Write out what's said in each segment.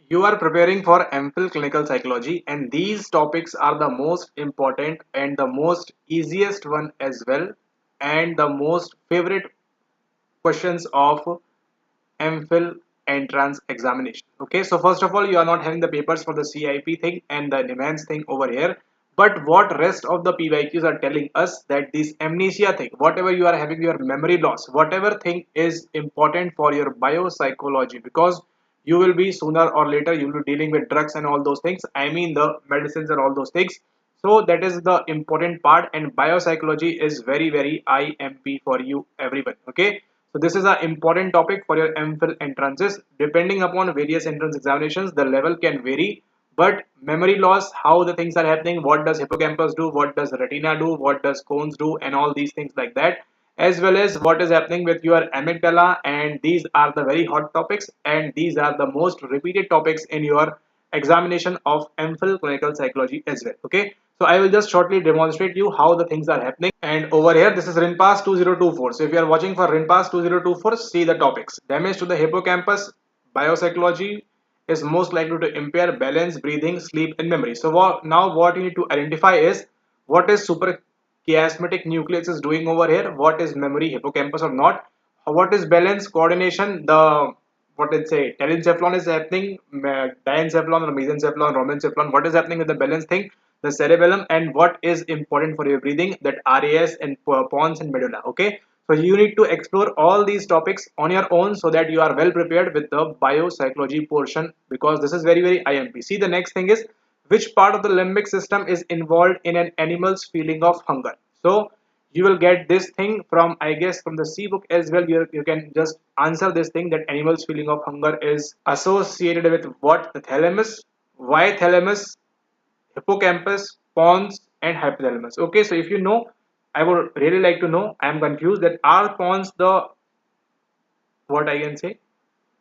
You are preparing for Mphil clinical psychology, and these topics are the most important and the most easiest one as well, and the most favorite questions of Mphil entrance examination. Okay, so first of all, you are not having the papers for the CIP thing and the nimhans thing over here. But what rest of the PYQs are telling us that this amnesia thing, whatever you are having your memory loss, whatever thing is important for your biopsychology, because you will be sooner or later you will be dealing with drugs and all those things. I mean the medicines and all those things. So that is the important part, and biopsychology is very IMP for you everyone. Okay, so this is an important topic for your MPhil entrances. Depending upon various entrance examinations, the level can vary. But memory loss, how the things are happening, what does hippocampus do, what does retina do, what does cones do, and all these things like that, as well as what is happening with your amygdala. And these are the very hot topics, and these are the most repeated topics in your examination of MPhil clinical psychology as well. Okay, so I will just shortly demonstrate you how the things are happening. And over here, this is rinpas 2024. So if you are watching for rinpas 2024, see the topics. Damage to the hippocampus, biopsychology is most likely to impair balance, breathing, sleep, and memory. So now what you need to identify is what is suprachiasmatic nucleus is doing over here, what is memory, hippocampus or not, what is balance, coordination, the what did say telencephalon is happening, diencephalon or mesencephalon, romencephalon, what is happening with the balance thing, the cerebellum, and what is important for your breathing, that RAS and pons and medulla. Okay, so you need to explore all these topics on your own so that you are well prepared with the biopsychology portion, because this is very IMP. See, the next thing is which part of the limbic system is involved in an animal's feeling of hunger. So you will get this thing from, I guess, from the C book as well. You can just answer this thing, that animals feeling of hunger is associated with what? The thalamus. Why thalamus? Hippocampus, pons, and hypothalamus. Okay, so if you know, I would really like to know. I am confused that are pons the, what I can say,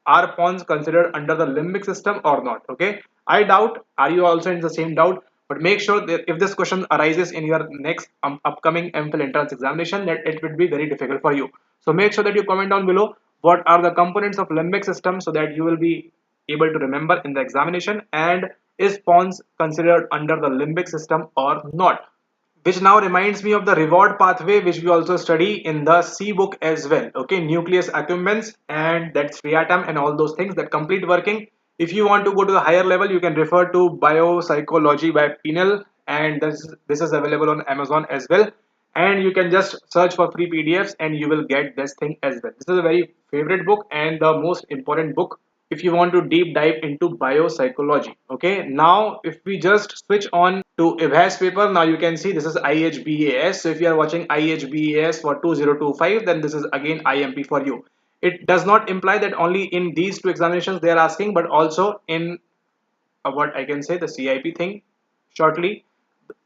are pawns considered under the limbic system or not? Okay, I doubt. Are you also in the same doubt? But make sure that if this question arises in your next upcoming MPhil entrance examination, that it will be very difficult for you. So make sure that you comment down below what are the components of limbic system, so that you will be able to remember in the examination, and is pons considered under the limbic system or not? Which now reminds me of the reward pathway, which we also study in the C book as well. Okay, nucleus accumbens and that striatum and all those things, that complete working. If you want to go to the higher level, you can refer to biopsychology by Penal, and this is available on Amazon as well. And you can just search for free PDFs and you will get this thing as well. This is a very favorite book and the most important book if you want to deep dive into biopsychology. Okay, now if we just switch on to ihbas paper, now you can see this is ihbas. So if you are watching ihbas for 2025, then this is again IMP for you. It does not imply that only in these two examinations they are asking, but also in what I can say, the CIP thing shortly.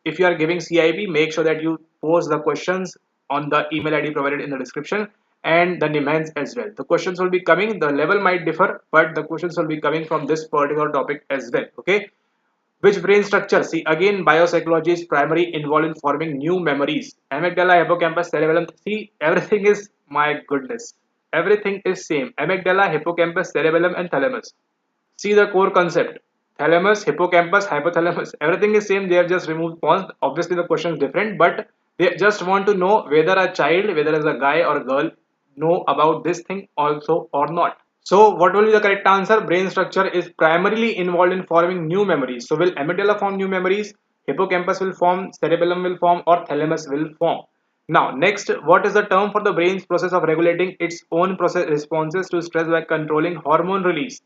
If you are giving CIP, make sure that you post the questions on the email ID provided in the description, and the nimhans as well. The questions will be coming, the level might differ, but the questions will be coming from this particular topic as well. Okay, which brain structure? See, again, biopsychology is primarily involved in forming new memories. Amygdala, hippocampus, cerebellum. See, everything is, my goodness, everything is same. Amygdala, hippocampus, cerebellum, and thalamus. See the core concept. Thalamus, hippocampus, hypothalamus, everything is same. They have just removed pons. Obviously, the question is different, but they just want to know whether a child, whether it's a guy or a girl, know about this thing also or not. So, what will be the correct answer? Brain structure is primarily involved in forming new memories. So, will amygdala form new memories? Hippocampus will form, cerebellum will form, or thalamus will form. Now, next, what is the term for the brain's process of regulating its own process responses to stress by controlling hormone release?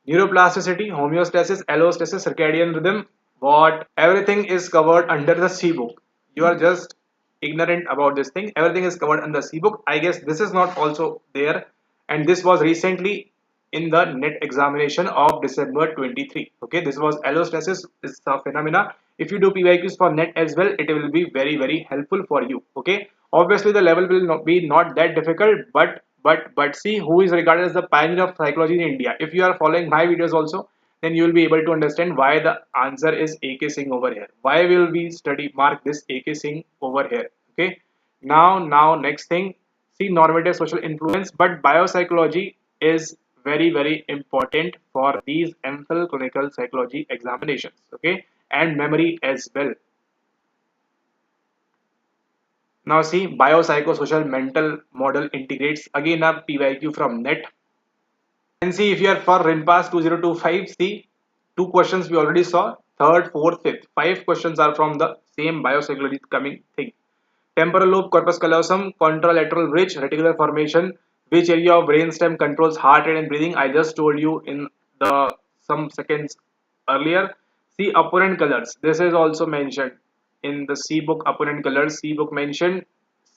Neuroplasticity, homeostasis, allostasis, circadian rhythm. What? Everything is covered under the C book. You are just ignorant about this thing. Everything is covered under the C book. I guess this is not also there. And this was recently in the net examination of December 23. Okay, this was allostasis. It's a phenomena. If you do PYQs for net as well, it will be very helpful for you. Okay, obviously the level will not be not that difficult, but see who is regarded as the pioneer of psychology in India. If you are following my videos also, then you will be able to understand why the answer is AK Singh over here. Why will we study mark this AK Singh over here? Okay, now next thing, see normative social influence, but biopsychology is very important for these Mphil clinical psychology examinations. Okay, and memory as well. Now see, biopsychosocial mental model integrates again a PYQ from net. And see, if you are for rinpas 2025, see, two questions we already saw, third, fourth, fifth. Five questions are from the same biopsychology coming thing. Temporal lobe, corpus callosum, contralateral bridge, reticular formation, which area of brainstem controls heart rate and breathing. I just told you in the some seconds earlier. See, opponent colors. This is also mentioned in the C book. Opponent colors. C book mentioned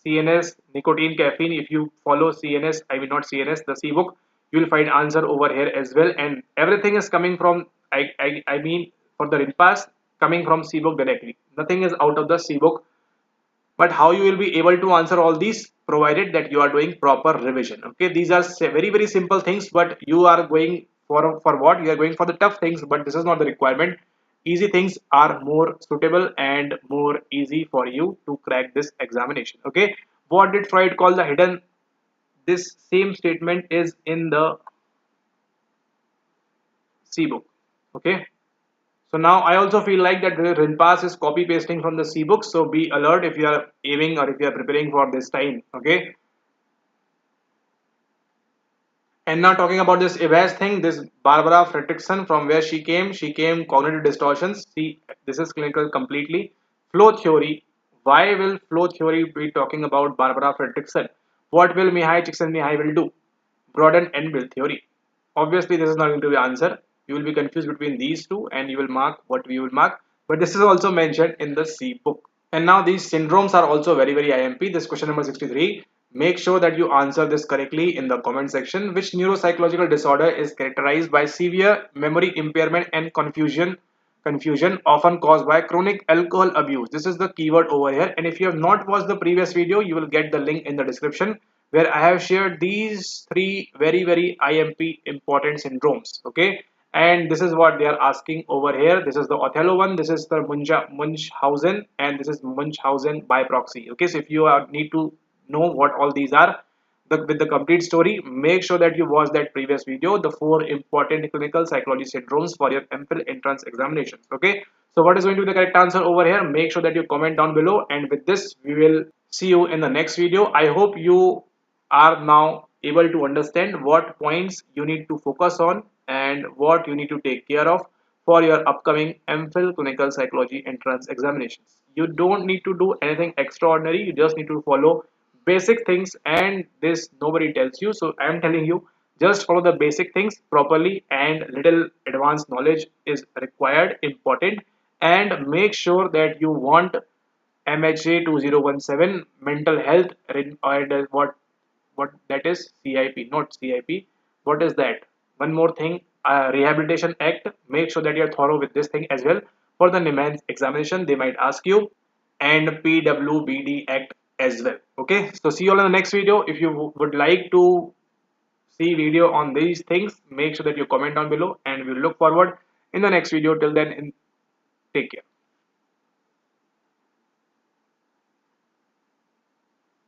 CNS, nicotine, caffeine. If you follow CNS, I mean not CNS, the C book, you will find answer over here as well. And everything is coming from, I mean, for the rinpas, coming from C book directly. Nothing is out of the C book. But how you will be able to answer all these, provided that you are doing proper revision. Okay, these are very simple things, but you are going for what? You are going for the tough things, but this is not the requirement. Easy things are more suitable and more easy for you to crack this examination. Okay, what did Freud call the hidden? This same statement is in the C book. Okay, so now I also feel like that the rinpas is copy pasting from the C book. So be alert if you are aiming or if you are preparing for this time. Okay. And now talking about this ihbas thing, this Barbara Fredrickson, from where she came cognitive distortions. See, this is clinical completely. Flow theory. Why will flow theory be talking about Barbara Fredrickson? What will Mihai Csikszentmihalyi will do? Broaden and build theory. Obviously, this is not going to be answer. You will be confused between these two and you will mark what we will mark. But this is also mentioned in the C book. And now these syndromes are also very IMP. This question number 63. Make sure that you answer this correctly in the comment section. Which neuropsychological disorder is characterized by severe memory impairment and confusion often caused by chronic alcohol abuse? This is the keyword over here. And if you have not watched the previous video, you will get the link in the description where I have shared these three very IMP important syndromes. Okay, and this is what they are asking over here. This is the Othello one, this is the Munchausen, and this is Munchausen by proxy. Okay, so if you need to know what all these are with the complete story, make sure that you watch that previous video, the four important clinical psychology syndromes for your Mphil entrance examinations. Okay, so what is going to be the correct answer over here? Make sure that you comment down below, and with this we will see you in the next video. I hope you are now able to understand what points you need to focus on and what you need to take care of for your upcoming Mphil clinical psychology entrance examinations. You don't need to do anything extraordinary, you just need to follow basic things, and this nobody tells you. So I am telling you, just follow the basic things properly, and little advanced knowledge is required, important, and make sure that you want MHA 2017 mental health, or what that is, CIP, not CIP. What is that? One more thing, Rehabilitation Act. Make sure that you are thorough with this thing as well. For the nimhans examination, they might ask you, and PWBD Act as well. Okay, so see you all in the next video. If you would like to see video on these things, make sure that you comment down below, and we'll look forward in the next video. Till then, take care.